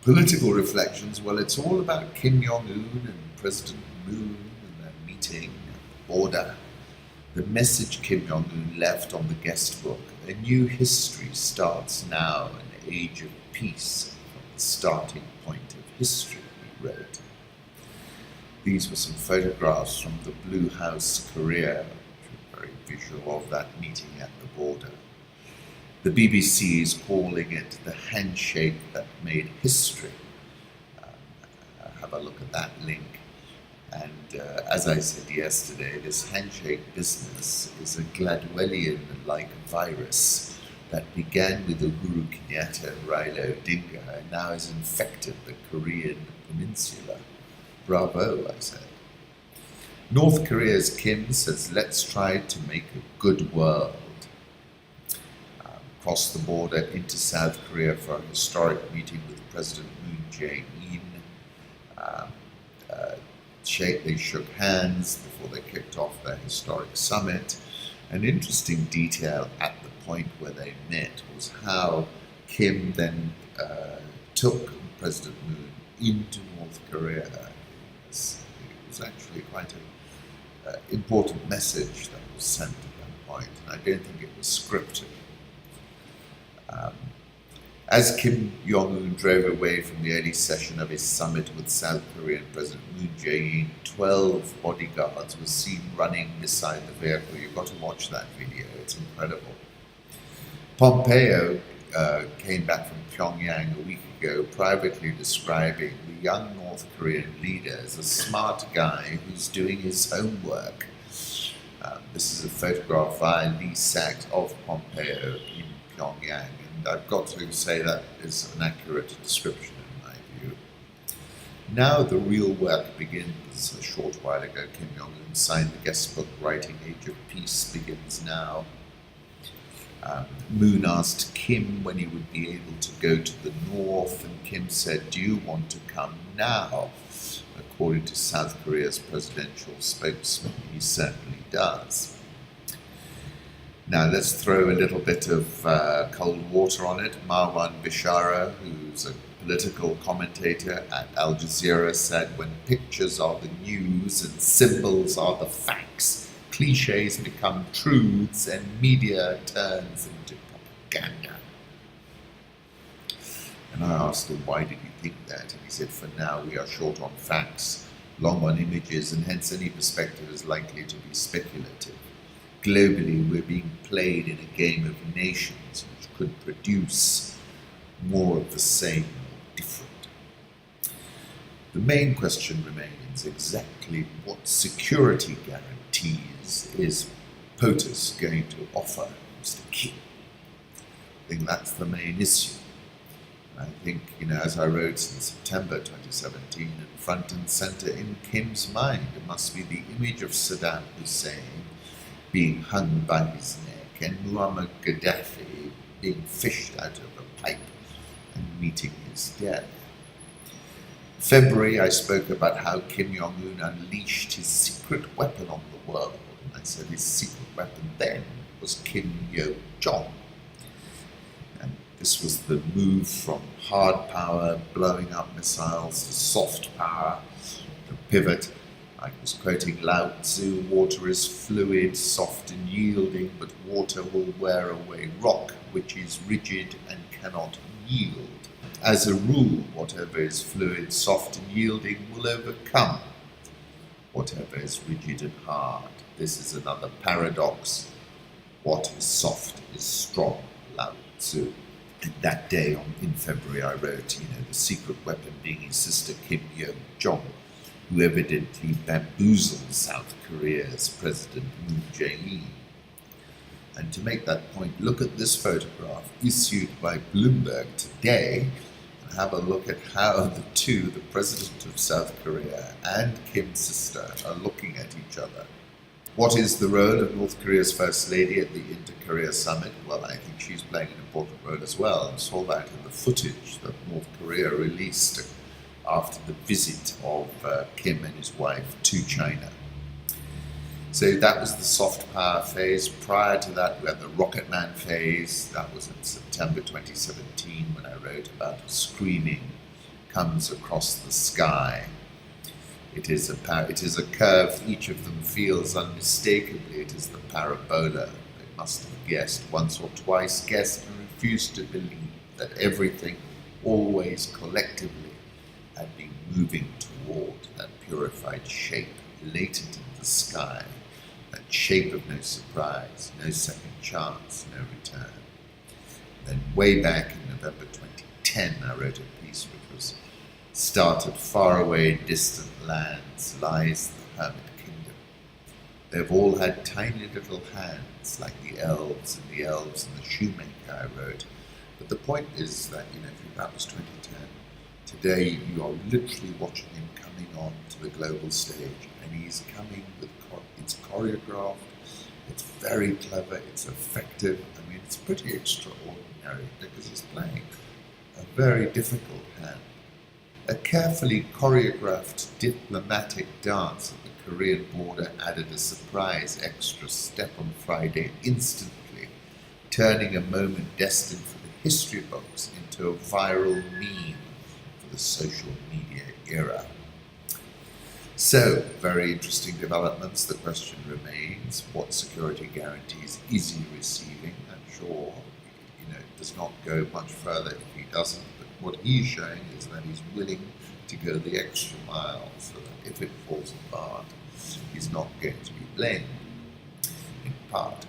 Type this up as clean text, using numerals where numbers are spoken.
Political reflections, well, it's all about Kim Jong-un and President Moon and their meeting at the border. The message Kim Jong-un left on the guest book, a new history starts now, an age of peace, from the starting point of history, he wrote. These were some photographs from the Blue House, Korea, which were very visual of that meeting at the border. The BBC is calling it the handshake that made history. Have a look at that link. And as I said yesterday, this handshake business is a Gladwellian-like virus that began with Uhuru Kenyatta and Raila Odinga and now has infected the Korean peninsula. Bravo, I said. North Korea's Kim says, let's try to make a good world. Crossed the border into South Korea for a historic meeting with President Moon Jae-in. They shook hands before they kicked off their historic summit. An interesting detail at the point where they met was how Kim then took President Moon into North Korea. It was actually quite an important message that was sent at that point, and I don't think it was scripted. As Kim Jong-un drove away from the early session of his summit with South Korean President Moon Jae-in, 12 bodyguards were seen running beside the vehicle. You've got to watch that video, it's incredible. Pompeo came back from Pyongyang a week ago, privately describing the young North Korean leader as a smart guy who's doing his homework. This is a photograph via Lee Sachs of Pompeo in Pyongyang, and I've got to say that is an accurate description in my view. Now the real work begins. A short while ago, Kim Jong-un signed the guest book writing Age of Peace begins now. Moon asked Kim when he would be able to go to the north, and Kim said, do you want to come now? According to South Korea's presidential spokesman, he certainly does. Now let's throw a little bit of cold water on it. Marwan Bishara, who's a political commentator at Al Jazeera, said, when pictures are the news and symbols are the facts, cliches become truths and media turns into propaganda. And I asked him, why did you think that? And he said, for now we are short on facts, long on images, and hence any perspective is likely to be speculative. Globally, we're being played in a game of nations which could produce more of the same or different. The main question remains exactly what security guarantees is POTUS going to offer Mr. Kim? I think that's the main issue. I think, as I wrote in September 2017, and front and center in Kim's mind, it must be the image of Saddam Hussein being hung by his neck and Muammar Gaddafi being fished out of a pipe and meeting his death. In February, I spoke about how Kim Jong-un unleashed his secret weapon on the world. And I said his secret weapon then was Kim Jong. And this was the move from hard power, blowing up missiles, to soft power, the pivot. I was quoting Lao Tzu, water is fluid, soft and yielding, but water will wear away rock, which is rigid and cannot yield. As a rule, whatever is fluid, soft and yielding will overcome whatever is rigid and hard. This is another paradox. What is soft is strong, Lao Tzu. And that day in February I wrote, the secret weapon being his sister Kim Jong, who evidently bamboozled South Korea's President Moon Jae-in. And to make that point, look at this photograph issued by Bloomberg today, and have a look at how the President of South Korea and Kim's sister, are looking at each other. What is the role of North Korea's First Lady at the Inter-Korea Summit? Well, I think she's playing an important role as well. I saw that in the footage that North Korea released after the visit of Kim and his wife to China. So that was the soft power phase. Prior to that, we had the Rocket Man phase. That was in September 2017 when I wrote about a screaming comes across the sky. It is a curve each of them feels unmistakably. It is the parabola. They must have guessed once or twice, guessed and refused to believe that everything, always collectively, had been moving toward that purified shape, latent in the sky, that shape of no surprise, no second chance, no return. Then way back in November 2010, I wrote a piece which was started far away, distant lands lies the hermit kingdom. They've all had tiny little hands, like the elves and the shoemaker I wrote. But the point is that, that was 2010. Today, you are literally watching him coming on to the global stage, and he's coming with, it's choreographed, it's very clever, it's effective. I mean, it's pretty extraordinary because he's playing a very difficult hand. A carefully choreographed diplomatic dance at the Korean border added a surprise extra step on Friday, instantly turning a moment destined for the history books into a viral meme for the social media era. So, very interesting developments. The question remains, what security guarantees is he receiving? I'm sure, it does not go much further if he doesn't. What he's showing is that he's willing to go the extra mile so that if it falls apart, he's not going to be blamed, in part.